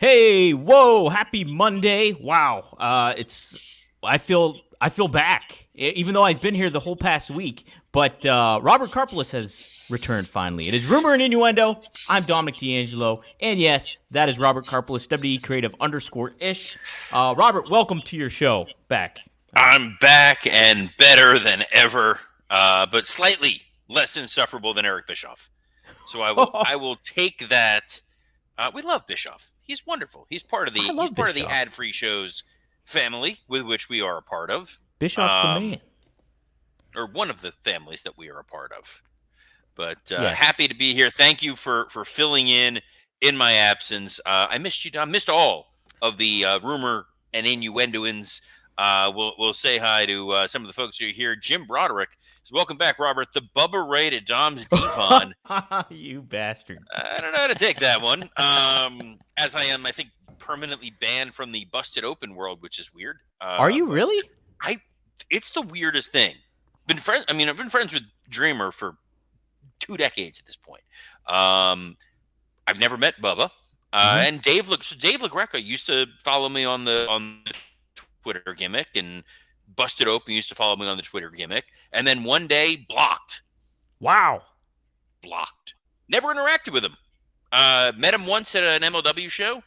Hey, whoa, happy Monday. Wow. I feel back. Even though I've been here the whole past week, but Robert Karpelis has returned finally. It is Rumor and Innuendo. I'm Dominic D'Angelo, and yes, that is Robert Karpelis, WWE Creative _ish. Robert, welcome to your show back. I'm back and better than ever, but slightly less insufferable than Eric Bischoff. So I will take that. We love Bischoff. He's wonderful. He's part of the ad-free shows family with which we are a part of. Bischoff's the man. Or one of the families that we are a part of. But Yes. happy to be here. Thank you for filling in my absence. I missed you, Don. Missed all of the rumor and innuendoins. We'll say hi to some of the folks who are here. Jim Broderick says, welcome back, Robert. The Bubba Ray to Dom's Devon. You bastard. I don't know how to take that one. As I am, I think, permanently banned from the Busted Open world, which is weird. Are you really? It's the weirdest thing. I've been friends with Dreamer for 2 decades at this point. I've never met Bubba. And Dave LaGreca used to follow me on the Twitter gimmick, and Busted Open used to follow me on the Twitter gimmick, and then one day blocked. Wow. Blocked. Never interacted with him. Met him once at an MLW show.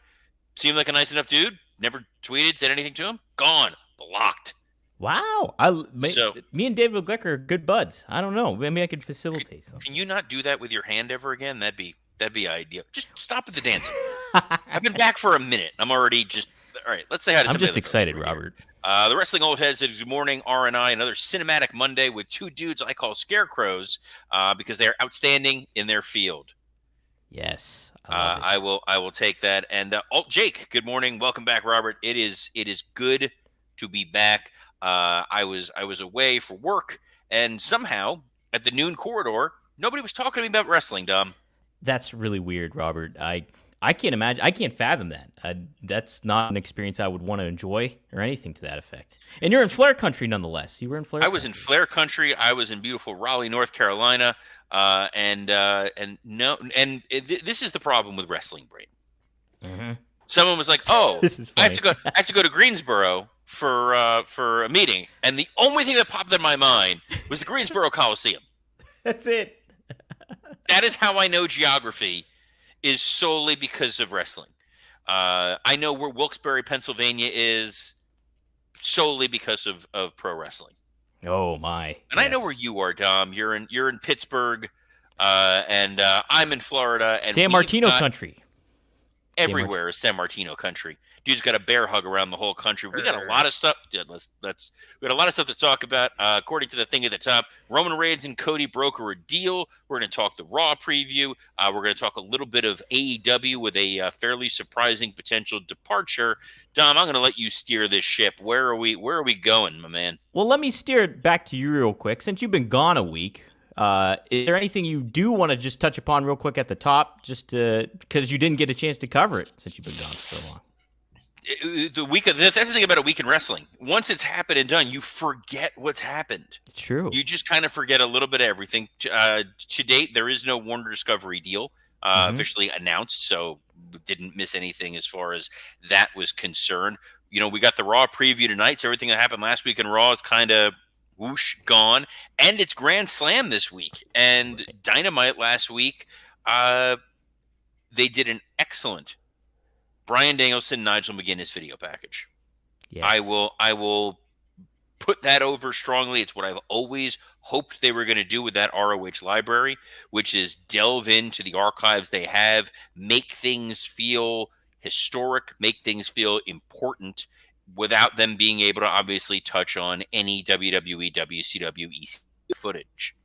Seemed like a nice enough dude. Never tweeted, said anything to him. Gone. Blocked. Wow. Me and David Glicker are good buds. I don't know. Maybe I could facilitate something. Can you not do that with your hand ever again? That'd be ideal. Just stop with the dancing. I've been back for a minute. I'm already just all right. Let's say hi to somebody. I'm just excited, Robert. The Wrestling Old Head said, good morning, R&I. Another cinematic Monday with 2 dudes I call scarecrows because they are outstanding in their field. Yes. I will take that. And Jake, good morning. Welcome back, Robert. It is good to be back. I was away for work, and somehow at the noon corridor, nobody was talking to me about wrestling, Dom. That's really weird, Robert. I can't imagine. I can't fathom that. That's not an experience I would want to enjoy or anything to that effect. And you're in Flair country nonetheless. You were in Flair. I was in Flair country. I was in beautiful Raleigh, North Carolina. This is the problem with wrestling brain. Mm-hmm. Someone was like, "Oh, This is I have funny. to go to Greensboro for a meeting," and the only thing that popped in my mind was the Greensboro Coliseum. That's it. That is how I know geography is solely because of wrestling. I know where Wilkes-Barre, Pennsylvania is solely because of pro wrestling. Oh my! And yes. I know where you are, Dom. You're in Pittsburgh, and I'm in Florida. And San Martino country. Everywhere is San Martino country. Dude's got a bear hug around the whole country. We got a lot of stuff. We got a lot of stuff to talk about. According to the thing at the top, Roman Reigns and Cody broker a deal. We're going to talk the Raw preview. We're going to talk a little bit of AEW with a fairly surprising potential departure. Dom, I'm going to let you steer this ship. Where are we going, my man? Well, let me steer it back to you real quick. Since you've been gone a week, is there anything you do want to just touch upon real quick at the top, just because you didn't get a chance to cover it since you've been gone for so long? That's the thing about a week in wrestling. Once it's happened and done, you forget what's happened. It's true. You just kind of forget a little bit of everything. To date, there is no Warner Discovery deal officially announced, so didn't miss anything as far as that was concerned. You know, we got the Raw preview tonight, so everything that happened last week in Raw is kind of whoosh, gone. And it's Grand Slam this week. And Dynamite last week, they did an excellent Bryan Danielson, Nigel McGuinness video package. Yes. I will put that over strongly. It's what I've always hoped they were going to do with that ROH library, which is delve into the archives they have, make things feel historic, make things feel important without them being able to obviously touch on any WWE, WCW, EC footage.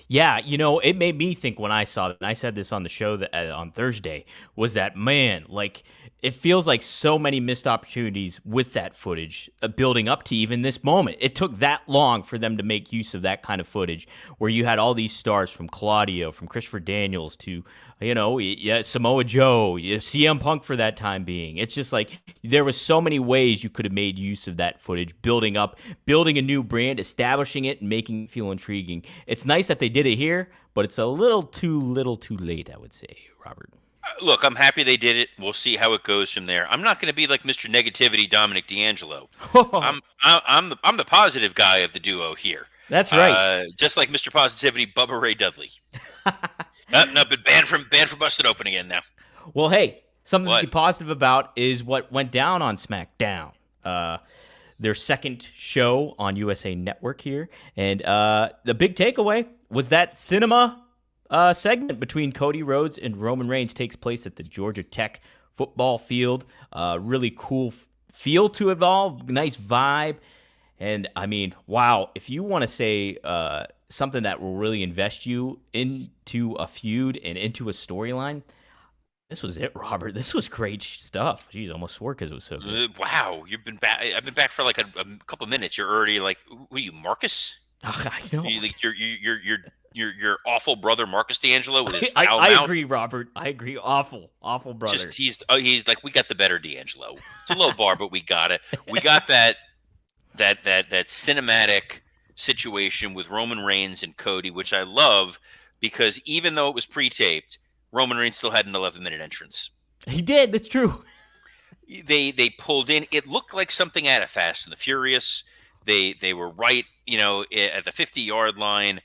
Yeah, you know, it made me think when I saw that, and I said this on the show on Thursday, was that, man, like, it feels like so many missed opportunities with that footage building up to even this moment. It took that long for them to make use of that kind of footage where you had all these stars from Claudio, from Christopher Daniels to, Samoa Joe, CM Punk for that time being. It's just like there was so many ways you could have made use of that footage, building a new brand, establishing it, and making it feel intriguing. It's nice that they did it here, but it's a little too late, I would say, Robert. Look, I'm happy they did it. We'll see how it goes from there. I'm not going to be like Mr. Negativity Dominic D'Angelo. I'm the positive guy of the duo here. That's right. Just like Mr. Positivity, Bubba Ray Dudley. No, but banned from busted open again now. Well, hey, something to be What? positive about is what went down on SmackDown. Their second show on USA Network here, and the big takeaway was that cinema segment between Cody Rhodes and Roman Reigns takes place at the Georgia Tech football field. Really cool feel to it all, nice vibe. And I mean, wow, if you want to say something that will really invest you into a feud and into a storyline, this was it, Robert. This was great stuff. Jeez, I almost swore because it was so good. Wow, you've been back. I've been back for like a couple minutes. You're already like, who are you, Marcus? I know. Like your awful brother Marcus D'Angelo with his I, foul I mouth. agree, Robert. I agree. Awful brother. Just he's like, we got the better D'Angelo. It's a low bar, but we got it. We got that cinematic situation with Roman Reigns and Cody, which I love because even though it was pre-taped, Roman Reigns still had an 11-minute entrance. He did. That's true. They pulled in. It looked like something out of Fast and the Furious. They were right, at the 50-yard line.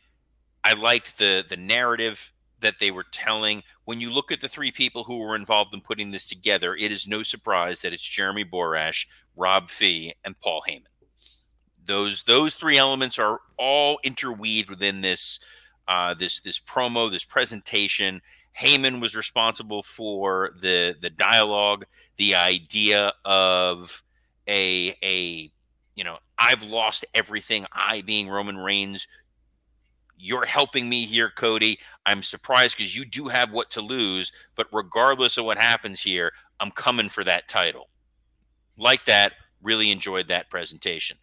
I liked the narrative that they were telling. When you look at the three people who were involved in putting this together, it is no surprise that it's Jeremy Borash, Rob Fee, and Paul Heyman. Those three elements are all interweaved within this this promo, this presentation. Heyman was responsible for the dialogue, the idea of a I've lost everything. I being Roman Reigns, you're helping me here, Cody. I'm surprised because you do have what to lose, but regardless of what happens here, I'm coming for that title. Like that, really enjoyed that presentation.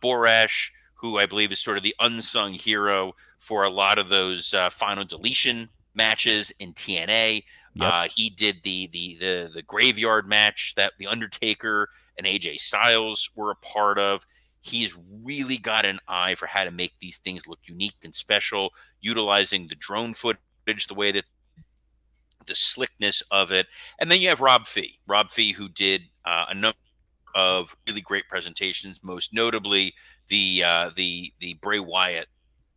Borash, who I believe is sort of the unsung hero for a lot of those final deletion matches in TNA. Yep. He did the graveyard match that The Undertaker and AJ Styles were a part of. He's really got an eye for how to make these things look unique and special, utilizing the drone footage, the way that the slickness of it. And then you have Rob Fee. Rob Fee, who did a number of really great presentations, most notably the Bray Wyatt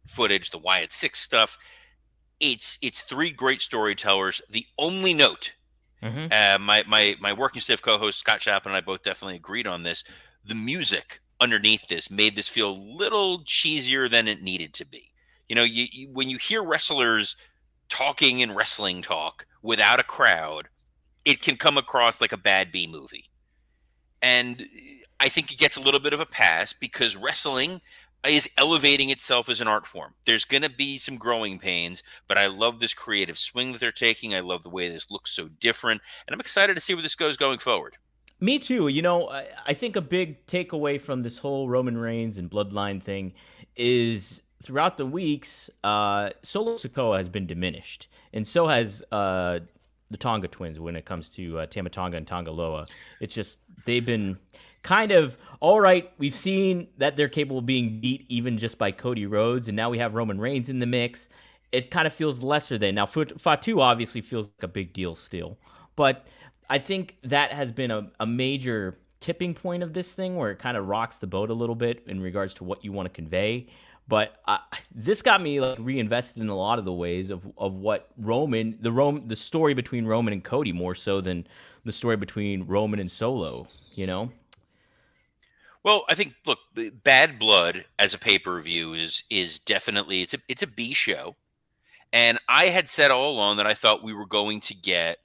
footage, the Wyatt 6 stuff. It's three great storytellers. The only note, my working stiff co-host Scott Chapman and I both definitely agreed on this. The music underneath this made this feel a little cheesier than it needed to be. When you hear wrestlers talking in wrestling talk without a crowd, it can come across like a bad B movie. And I think it gets a little bit of a pass because wrestling is elevating itself as an art form. There's going to be some growing pains, but I love this creative swing that they're taking. I love the way this looks so different, and I'm excited to see where this goes going forward. Me too. I think a big takeaway from this whole Roman Reigns and Bloodline thing is throughout the weeks, Solo Sikoa has been diminished, and so has the Tonga twins when it comes to Tama Tonga and Tonga Loa. It's just they've been kind of all right. We've seen that they're capable of being beat even just by Cody Rhodes, and now we have Roman Reigns in the mix. It kind of feels lesser than now. Fatu obviously feels like a big deal still, but I think that has been a major tipping point of this thing where it kind of rocks the boat a little bit in regards to what you want to convey. But this got me like reinvested in a lot of the ways of what the story between Roman and Cody more so than the story between Roman and Solo. Well, I think look, Bad Blood as a pay-per-view is definitely it's a B show, and I had said all along that I thought we were going to get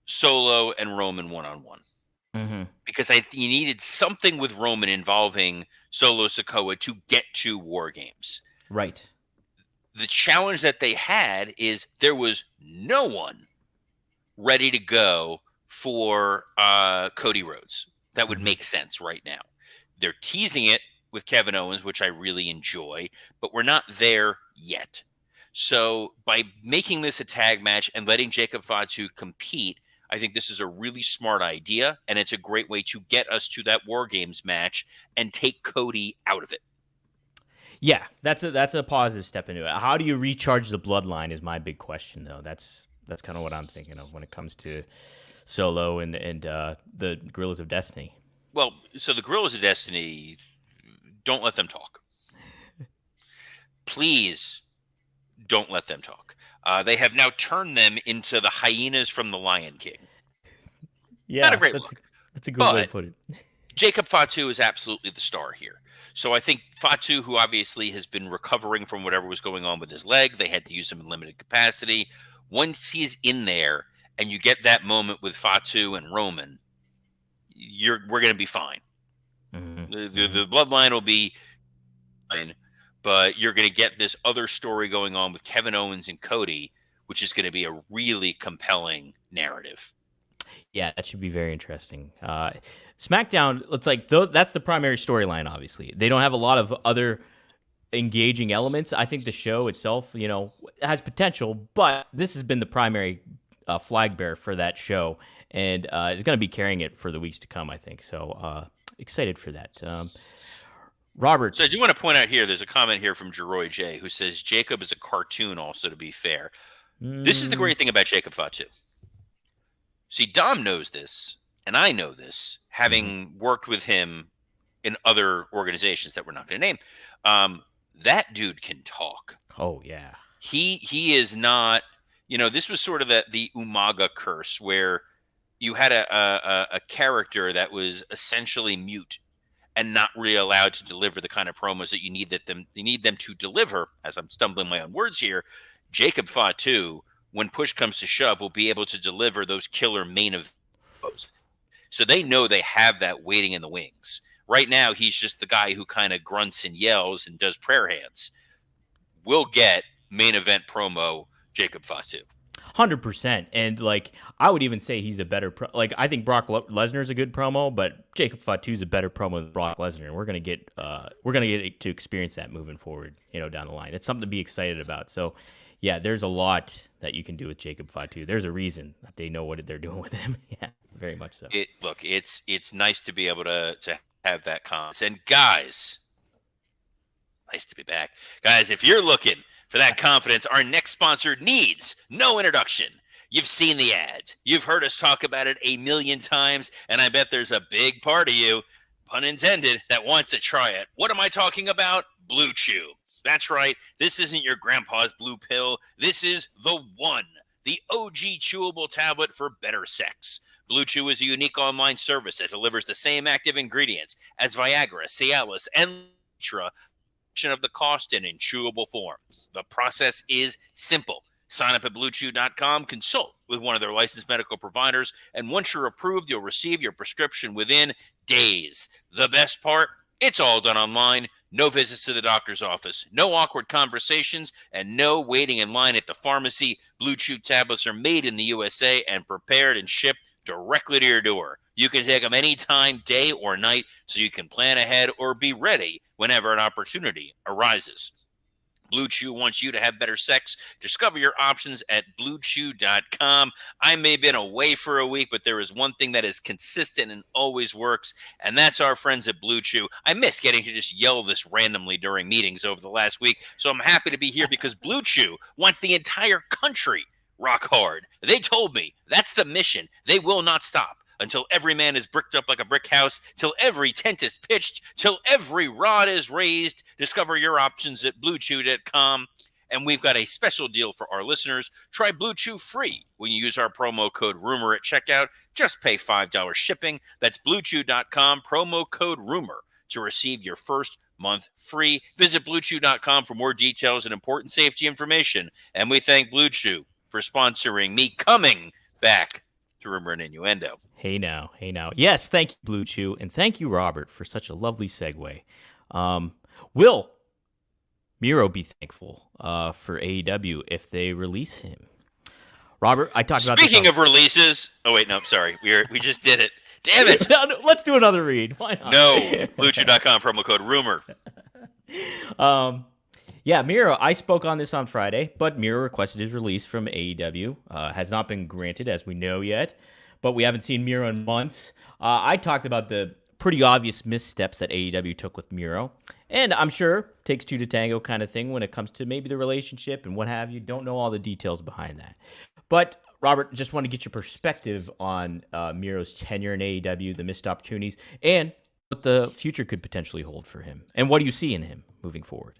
Solo and Roman one-on-one because you needed something with Roman involving Solo Sikoa to get to War Games. Right. The challenge that they had is there was no one ready to go for Cody Rhodes. That would make sense right now. They're teasing it with Kevin Owens, which I really enjoy, but we're not there yet. So by making this a tag match and letting Jacob Fatu compete, I think this is a really smart idea, and it's a great way to get us to that War Games match and take Cody out of it. Yeah, that's a positive step into it. How do you recharge the bloodline is my big question, though. That's That's kind of what I'm thinking of when it comes to Solo and the Gorillas of Destiny. Well, so the Gorillas of Destiny, don't let them talk. Please don't let them talk. They have now turned them into the hyenas from The Lion King. Not a Yeah, great that's look. that's a good way to But put it. Jacob Fatu is absolutely the star here. So I think Fatu, who obviously has been recovering from whatever was going on with his leg, they had to use him in limited capacity. Once he's in there and you get that moment with Fatu and Roman, we're going to be fine. The bloodline will be fine, but you're going to get this other story going on with Kevin Owens and Cody, which is going to be a really compelling narrative. Yeah, that should be very interesting. SmackDown, it's like that's the primary storyline. Obviously, they don't have a lot of other engaging elements. I think the show itself, has potential, but this has been the primary flag bearer for that show, and it's going to be carrying it for the weeks to come. I think so. Excited for that. Robert. So I do want to point out here, there's a comment here from Jeroy J, who says Jacob is a cartoon also, to be fair. This is the great thing about Jacob Fatu. See, Dom knows this, and I know this, having worked with him in other organizations that we're not going to name. That dude can talk. Oh, yeah. He is not, this was sort of the Umaga curse, where you had a character that was essentially mute and not really allowed to deliver the kind of promos that you need them to deliver. As I'm stumbling my own words here, Jacob Fatu, when push comes to shove, will be able to deliver those killer main events. So they know they have that waiting in the wings. Right now, he's just the guy who kind of grunts and yells and does prayer hands. We'll get main event promo Jacob Fatu. 100%. And I would even say he's a better I think Brock Lesnar's a good promo, but Jacob Fatu's a better promo than Brock Lesnar, and we're gonna get to experience that moving forward, down the line. It's something to be excited about. So yeah, there's a lot that you can do with Jacob Fatu. There's a reason that they know what they're doing with him. Yeah, very much so. It's nice to be able to have that confidence. And guys, nice to be back. Guys, if you're looking for that confidence, our next sponsor needs no introduction. You've seen the ads. You've heard us talk about it a million times, and I bet there's a big part of you, pun intended, that wants to try it. What am I talking about? Blue Chew. That's right. This isn't your grandpa's blue pill. This is the one, the OG chewable tablet for better sex. Blue Chew is a unique online service that delivers the same active ingredients as Viagra, Cialis, and Litra of the cost in chewable form. The process is simple. Sign up at BlueChew.com, consult with one of their licensed medical providers, and once you're approved, you'll receive your prescription within days. The best part, it's all done online. No visits to the doctor's office, no awkward conversations, and no waiting in line at the pharmacy. Blue Chew tablets are made in the USA and prepared and shipped directly to your door. You can take them anytime, day or night, so you can plan ahead or be ready whenever an opportunity arises. Blue Chew wants you to have better sex. Discover your options at BlueChew.com. I may have been away for a week, but there is one thing that is consistent and always works, and that's our friends at Blue Chew. I miss getting to just yell this randomly during meetings over the last week, so I'm happy to be here because Blue Chew wants the entire country rock hard. They told me that's the mission. They will not stop until every man is bricked up like a brick house, till every tent is pitched, till every rod is raised. Discover your options at BlueChew.com. And we've got a special deal for our listeners. Try Blue Chew free when you use our promo code RUMOR at checkout. Just pay $5 shipping. That's BlueChew.com, promo code RUMOR, to receive your first month free. Visit BlueChew.com for more details and important safety information. And we thank Blue Chew for sponsoring me coming back to Rumor and Innuendo. Hey now. Yes, thank you, Blue Chew, and thank you, Robert, for such a lovely segue. Will Miro be thankful for AEW if they release him? Robert, I talked about Speaking of releases, oh wait, no, sorry, we just did it. Damn it! No, let's do another read. Why not? No, BlueChew.com, promo code RUMOR. Yeah, Miro, I spoke on this on Friday, but Miro requested his release from AEW. Has not been granted, as we know yet, but we haven't seen Miro in months. I talked about the pretty obvious missteps that AEW took with Miro, and I'm sure takes two to tango kind of thing when it comes to maybe the relationship and what have you. Don't know all the details behind that. But Robert, just want to get your perspective on Miro's tenure in AEW, the missed opportunities, and what the future could potentially hold for him. And what do you see in him moving forward?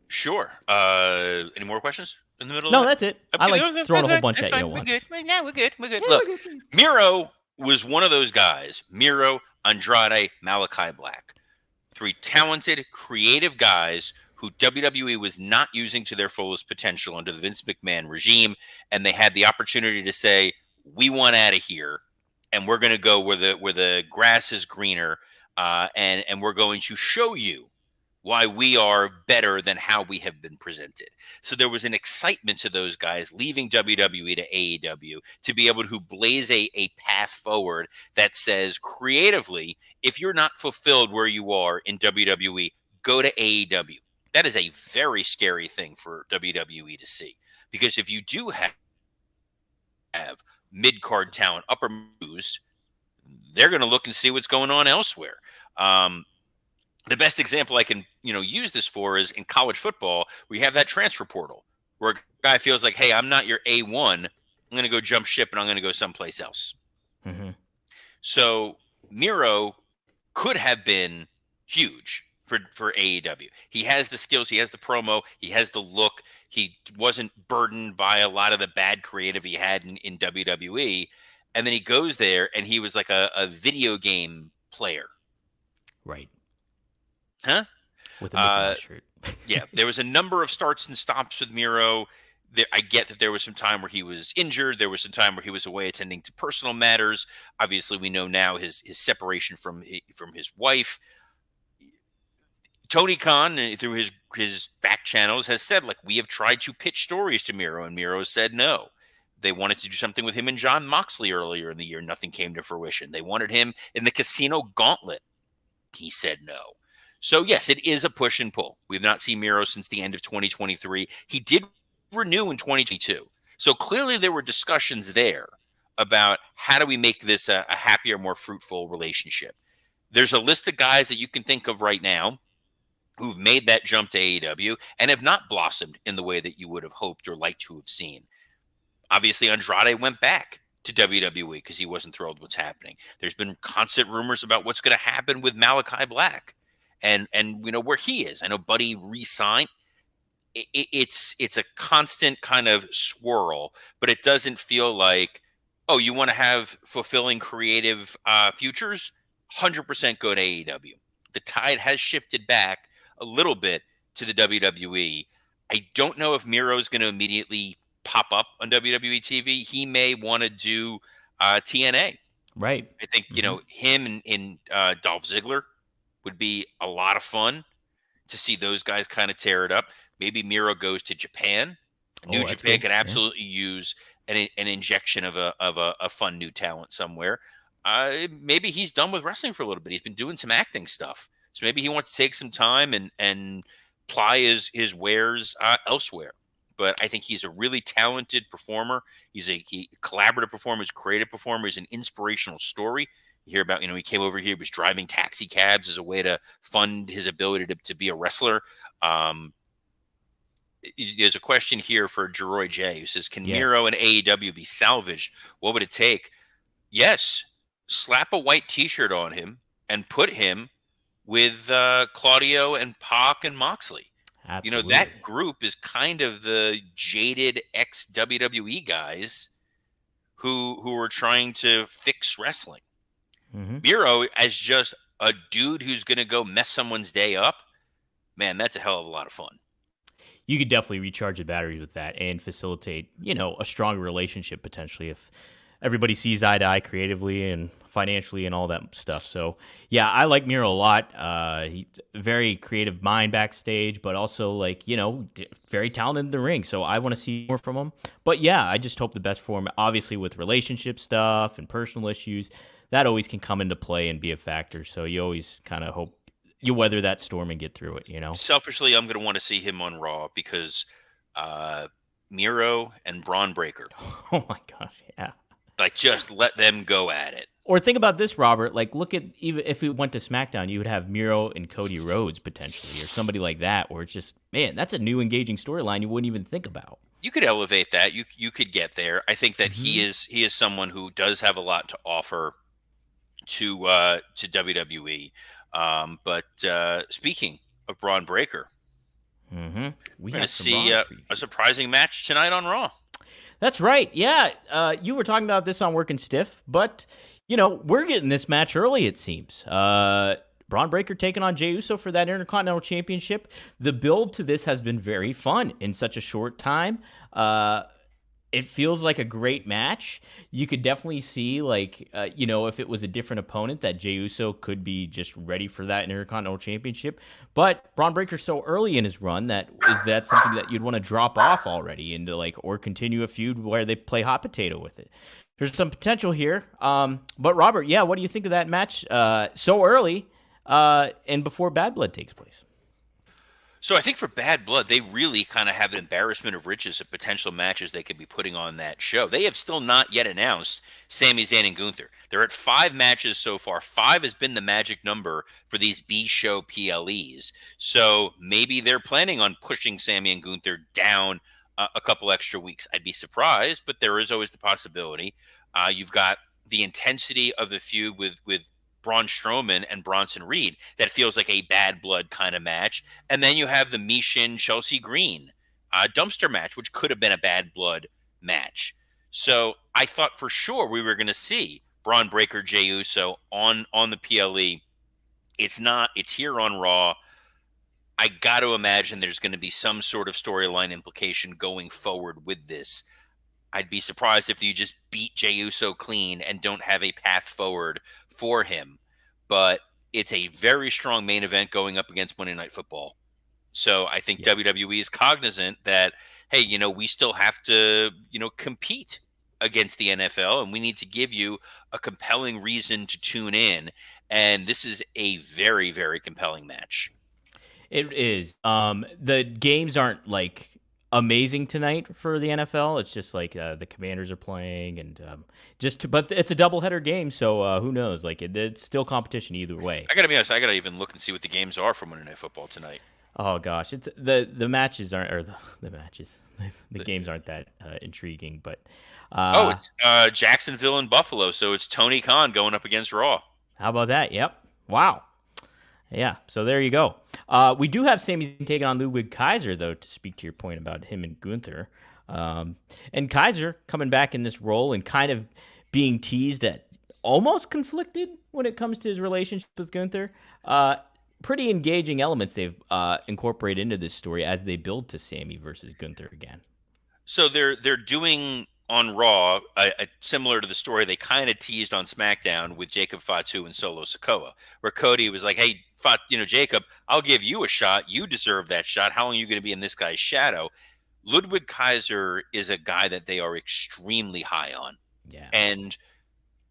Sure. Any more questions in the middle of No, that? that's it. I Okay, like throwing a whole bunch that's at you fine. at We're good. once. Yeah, we're good. We're good. Yeah, Look, we're good. Miro was one of those guys. Miro, Andrade, Malachi Black. Three talented, creative guys who WWE was not using to their fullest potential under the Vince McMahon regime, and they had the opportunity to say, "We want out of here, and we're going to go where the grass is greener, and we're going to show you why we are better than how we have been presented." So there was an excitement to those guys leaving WWE to AEW to be able to blaze a path forward that says creatively, if you're not fulfilled where you are in WWE, go to AEW. That is a very scary thing for WWE to see, because if you do have mid-card talent upper moves, they're going to look and see what's going on elsewhere. The best example I can, use this for is in college football. We have that transfer portal where a guy feels like, hey, I'm not your A1. I'm going to go jump ship and I'm going to go someplace else. Mm-hmm. So Miro could have been huge for AEW. He has the skills, he has the promo, he has the look. He wasn't burdened by a lot of the bad creative he had in WWE. And then he goes there and he was like a video game player. Right. Huh? With a Mickey Mouse shirt. Yeah, there was a number of starts and stops with Miro. I get that there was some time where he was injured. There was some time where he was away attending to personal matters. Obviously, we know now his separation from his wife. Tony Khan, through his back channels, has said, like, we have tried to pitch stories to Miro, and Miro said no. They wanted to do something with him and John Moxley earlier in the year. Nothing came to fruition. They wanted him in the Casino Gauntlet. He said no. So, yes, it is a push and pull. We've not seen Miro since the end of 2023. He did renew in 2022. So clearly there were discussions there about how do we make this a happier, more fruitful relationship. There's a list of guys that you can think of right now who've made that jump to AEW and have not blossomed in the way that you would have hoped or liked to have seen. Obviously, Andrade went back to WWE because he wasn't thrilled with what's happening. There's been constant rumors about what's going to happen with Malachi Black and where he is. I know Buddy re-signed. It's a constant kind of swirl, but it doesn't feel like, oh, you want to have fulfilling creative futures? 100% go to AEW. The tide has shifted back a little bit to the WWE. I don't know if Miro's going to immediately pop up on WWE TV. He may want to do TNA. Right. I think, him and Dolph Ziggler would be a lot of fun to see those guys kind of tear it up. Maybe Miro goes to Japan. New Japan could absolutely use an injection of a fun new talent somewhere. Maybe he's done with wrestling for a little bit. He's been doing some acting stuff. So maybe he wants to take some time and ply his wares elsewhere. But I think he's a really talented performer. He's a collaborative performer, he's a creative performer, he's an inspirational story. You hear about, he came over here, he was driving taxi cabs as a way to fund his ability to be a wrestler. There's a question here for Jeroy J, who says, can Miro and AEW be salvaged? What would it take? Yes. Slap a white T-shirt on him and put him with Claudio and Pac and Moxley. Absolutely. That group is kind of the jaded ex-WWE guys who are trying to fix wrestling. Mm-hmm. Miro as just a dude who's going to go mess someone's day up, man, that's a hell of a lot of fun. You could definitely recharge the batteries with that and facilitate, a strong relationship potentially if everybody sees eye to eye creatively and financially and all that stuff. So, yeah, I like Miro a lot. He's a very creative mind backstage, but also, very talented in the ring. So I want to see more from him. But, yeah, I just hope the best for him. Obviously, with relationship stuff and personal issues, that always can come into play and be a factor. So you always kind of hope you weather that storm and get through it, Selfishly, I'm going to want to see him on Raw because Miro and Braun Breaker. Oh, my gosh, yeah. Just let them go at it. Or think about this, Robert. Look at, even if it went to SmackDown, you would have Miro and Cody Rhodes potentially, or somebody like that, where it's just, man, that's a new engaging storyline you wouldn't even think about. You could elevate that. You could get there. I think that Hmm. he is someone who does have a lot to offer to WWE. But speaking of Braun Breaker, Hmm. We we're going have to some see Raw to a preview. surprising match tonight on Raw. That's right. Yeah, you were talking about this on Working Stiff, but we're getting this match early. It seems. Braun Breaker taking on Jey Uso for that Intercontinental Championship. The build to this has been very fun in such a short time. It feels like a great match. You could definitely see, like, if it was a different opponent, that Jey Uso could be just ready for that Intercontinental Championship. But Braun Breaker's so early in his run that something that you'd want to drop off already into, like, or continue a feud where they play hot potato with it. There's some potential here. But Robert, yeah, what do you think of that match so early and before Bad Blood takes place? So I think for Bad Blood, they really kind of have an embarrassment of riches of potential matches they could be putting on that show. They have still not yet announced Sami Zayn and Gunther. They're at 5 matches so far. 5 has been the magic number for these B show PLEs. So maybe they're planning on pushing Sami and Gunther down a couple extra weeks. I'd be surprised, but there is always the possibility. You've got the intensity of the feud with Braun Strowman and Bronson Reed that feels like a Bad Blood kind of match. And then you have the Mishin Chelsea Green dumpster match, which could have been a Bad Blood match. So I thought for sure we were going to see Braun Breaker, Jey Uso on the PLE. It's not. It's here on Raw. I got to imagine there's going to be some sort of storyline implication going forward with this. I'd be surprised if you just beat Jey Uso clean and don't have a path forward for him. But it's a very strong main event going up against Monday Night Football. So I think Yes. WWE is cognizant that, hey, we still have to, compete against the NFL, and we need to give you a compelling reason to tune in. And this is a very, very compelling match. It is. The games aren't like amazing tonight for the NFL. It's just like the Commanders are playing, and but it's a doubleheader game, so who knows? Like it's still competition either way. I got to be honest, I got to even look and see what the games are for Monday Night Football tonight. Oh gosh, it's the matches aren't or the matches. The games aren't that intriguing, but Oh, uh, it's Jacksonville and Buffalo. So it's Tony Khan going up against Raw. how about that? Yep. Wow. Yeah, so there you go. We do have Sami Zayn taking on Ludwig Kaiser, though, to speak to your point about him and Gunther. And Kaiser coming back in this role and kind of being teased at almost conflicted when it comes to his relationship with Gunther. Pretty engaging elements they've incorporated into this story as they build to Sami versus Gunther again. So they're doing on Raw similar to the story they kind of teased on SmackDown with Jacob Fatu and Solo Sikoa, where Cody was like, "Hey, Jacob, I'll give you a shot. You deserve that shot. How long are you going to be in this guy's shadow?" Ludwig Kaiser is a guy that they are extremely high on, Yeah. and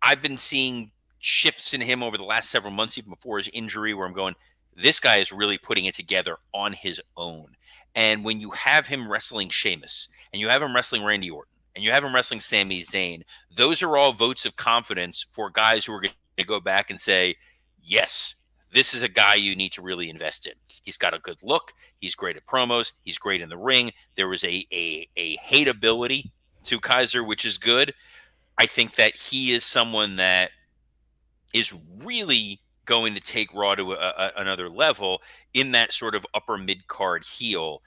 I've been seeing shifts in him over the last several months, even before his injury, where I'm going, this guy is really putting it together on his own. And when you have him wrestling Sheamus, and you have him wrestling Randy Orton, and you have him wrestling Sami Zayn, those are all votes of confidence for guys who are going to go back and say, yes, this is a guy you need to really invest in. He's got a good look. He's great at promos. He's great in the ring. There was a hateability to Kaiser, which is good. I think that he is someone that is really going to take Raw to another level in that sort of upper mid card heel.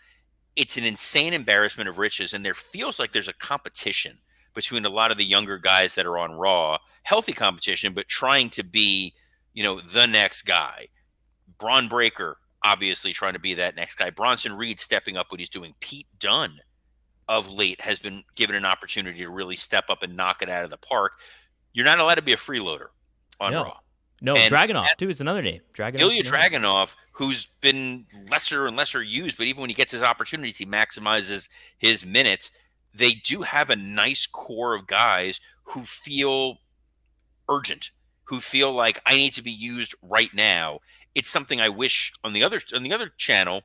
It's an insane embarrassment of riches, and there feels like there's a competition between a lot of the younger guys that are on Raw, healthy competition, but trying to be, the next guy. Braun Breaker, obviously trying to be that next guy. Bronson Reed stepping up what he's doing. Pete Dunne of late has been given an opportunity to really step up and knock it out of the park. You're not allowed to be a freeloader on No. Raw. No, And Dragunov, too, is another name. Dragunov's Ilya another name. Dragunov, who's been lesser and lesser used, but even when he gets his opportunities, he maximizes his minutes. They do have a nice core of guys who feel urgent, who feel like I need to be used right now. It's something I wish on the other channel,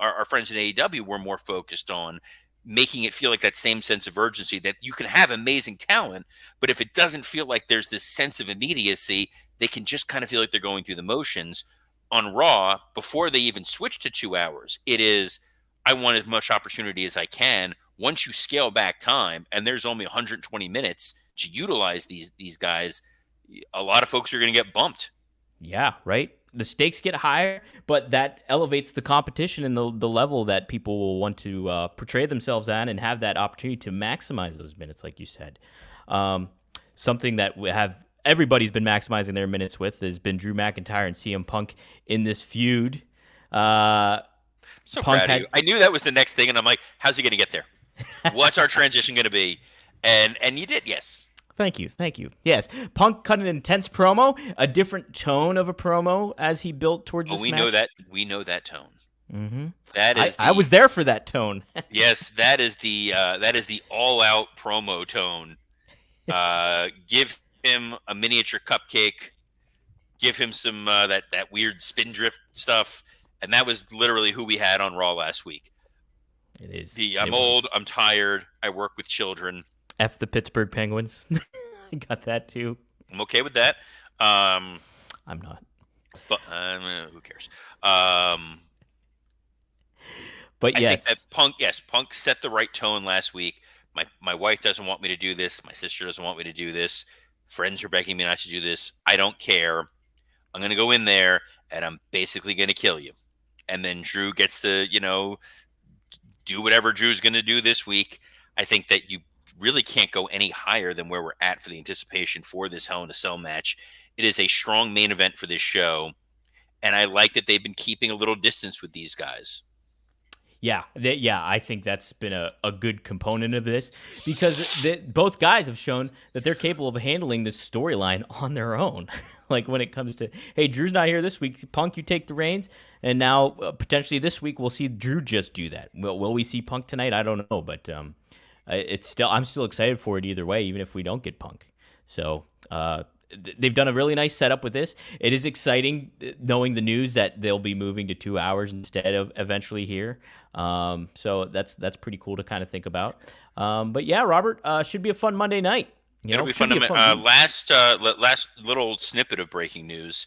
our friends in AEW were more focused on, making it feel like that same sense of urgency that you can have amazing talent, but if it doesn't feel like there's this sense of immediacy, they can just kind of feel like they're going through the motions. On Raw, before they even switch to 2 hours, it is, I want as much opportunity as I can once you scale back time and there's only 120 minutes to utilize these guys, a lot of folks are going to get bumped. Yeah, right. The stakes get higher, but that elevates the competition and the level that people will want to portray themselves at and have that opportunity to maximize those minutes, like you said. Something that we have everybody's been maximizing their minutes with has been Drew McIntyre and CM Punk in this feud. So proud of you. I knew that was the next thing, and I'm like, how's he going to get there? What's our transition going to be? And you did, yes. Thank you. Yes, Punk cut an intense promo, a different tone of a promo as he built towards this match. We know that tone. Mm-hmm. That is. I was there for that tone. Yes, that is the all-out promo tone. Give him a miniature cupcake. Give him some that weird spin drift stuff, and that was literally who we had on Raw last week. It is. I'm old. I'm tired. I work with children. F the Pittsburgh Penguins. I got that too. I'm okay with that. I'm not. But who cares? But yes, I think that Punk set the right tone last week. My wife doesn't want me to do this. My sister doesn't want me to do this. Friends are begging me not to do this. I don't care. I'm going to go in there and I'm basically going to kill you. And then Drew gets to, do whatever Drew's going to do this week. I think that you really can't go any higher than where we're at for the anticipation for this Hell in a Cell match. It is a strong main event for this show, and I like that they've been keeping a little distance with these guys. Yeah, I think that's been a good component of this because both guys have shown that they're capable of handling this storyline on their own. Like when it comes to, hey, Drew's not here this week, Punk, you take the reins, and now potentially this week we'll see Drew just do that. Will we see Punk tonight? I don't know, but I'm still excited for it either way, even if we don't get Punk. So they've done a really nice setup with this. It is exciting knowing the news that they'll be moving to 2 hours instead of eventually here. So that's pretty cool to kind of think about. But yeah, Robert, should be a fun Monday night. It'll be fun. Last little snippet of breaking news.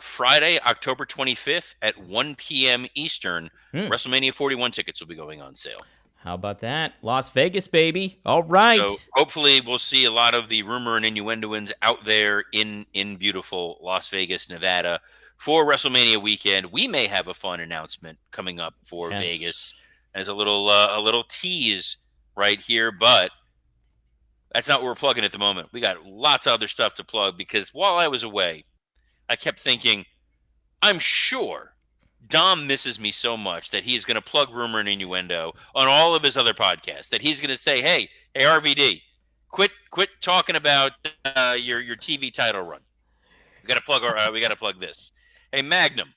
Friday, October 25th at 1 p.m. Eastern, WrestleMania 41 tickets will be going on sale. How about that? Las Vegas, baby. All right. So hopefully we'll see a lot of the rumor and innuendoins out there in beautiful Las Vegas, Nevada for WrestleMania weekend. We may have a fun announcement coming up for Vegas as a little tease right here, but that's not what we're plugging at the moment. We got lots of other stuff to plug because while I was away, I kept thinking, I'm sure Dom misses me so much that he's going to plug Rumor and Innuendo on all of his other podcasts, that he's going to say, hey, RVD, quit talking about your TV title run. We got to plug this. Hey, Magnum,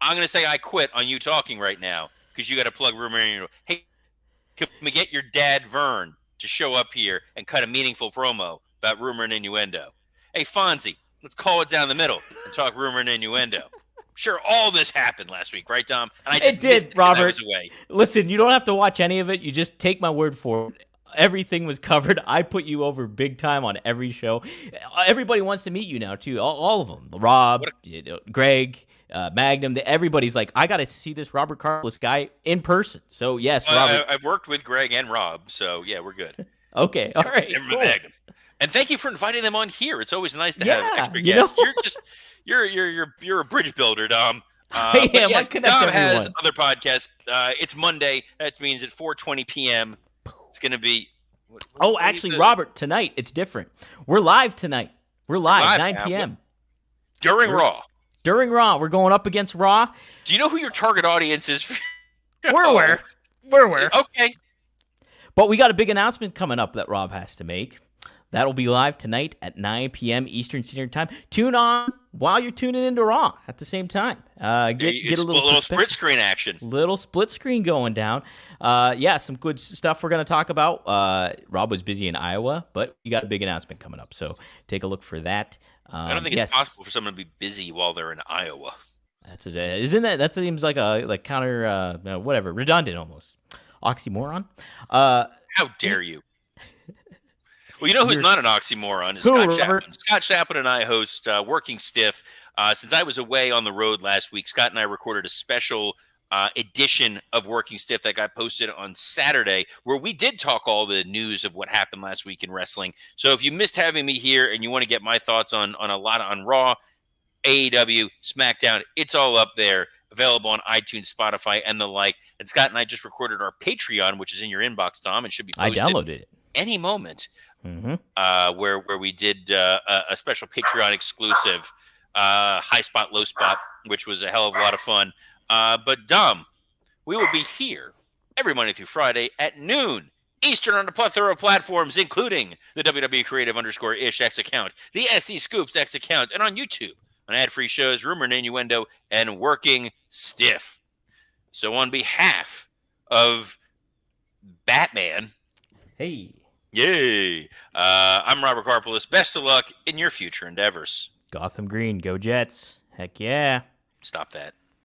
I'm going to say I quit on you talking right now because you got to plug Rumor and Innuendo. Hey, can we get your dad, Vern, to show up here and cut a meaningful promo about Rumor and Innuendo? Hey, Fonzie, let's call it down the middle and talk Rumor and Innuendo. Sure, all this happened last week, right, Tom? And I just it did, Robert. I was away. Listen, you don't have to watch any of it. You just take my word for it. Everything was covered. I put you over big time on every show. Everybody wants to meet you now, too. All of them. Rob, Greg, Magnum. Everybody's like, I got to see this Robert Carlos guy in person. So, yes, Robert. I've worked with Greg and Rob, so, yeah, we're good. Okay, all right. Cool. Magnum. And thank you for inviting them on here. It's always nice to have extra guests. You're a bridge builder, Dom. Yes, Dom has other podcasts. It's Monday. That means at 4:20 p.m. It's going to be. Actually, Robert, tonight it's different. We're live tonight. We're live 9 p.m. During Raw. During Raw, we're going up against Raw. Do you know who your target audience is? We're aware. Okay. But we got a big announcement coming up that Rob has to make. That'll be live tonight at 9 p.m. Eastern Standard Time. Tune on while you're tuning into Raw at the same time. Get a little split screen action. Little split screen going down. Some good stuff we're going to talk about. Rob was busy in Iowa, but we got a big announcement coming up. So take a look for that. I don't think it's possible for someone to be busy while they're in Iowa. Isn't that? That seems like counter, whatever, redundant almost. Oxymoron. How dare you? Well, you know who's not an oxymoron is Scott Chaplin. Scott Chaplin and I host Working Stiff. Since I was away on the road last week, Scott and I recorded a special edition of Working Stiff that got posted on Saturday, where we did talk all the news of what happened last week in wrestling. So if you missed having me here and you want to get my thoughts on a lot on Raw, AEW, SmackDown, it's all up there, available on iTunes, Spotify, and the like. And Scott and I just recorded our Patreon, which is in your inbox, Tom, and should be I posted downloaded it. any moment. Mm-hmm. Where we did a special Patreon exclusive, high spot, low spot, which was a hell of a lot of fun. But Dom, we will be here every Monday through Friday at noon Eastern on a plethora of platforms, including the WWE Creative _ish X account, the SC Scoops X account, and on YouTube on ad-free shows, Rumor and Innuendo, and Working Stiff. So on behalf of Batman, Hey. yay, I'm Robert Karpolis. Best of luck in your future endeavors. Gotham Green, go Jets. Heck yeah. Stop that.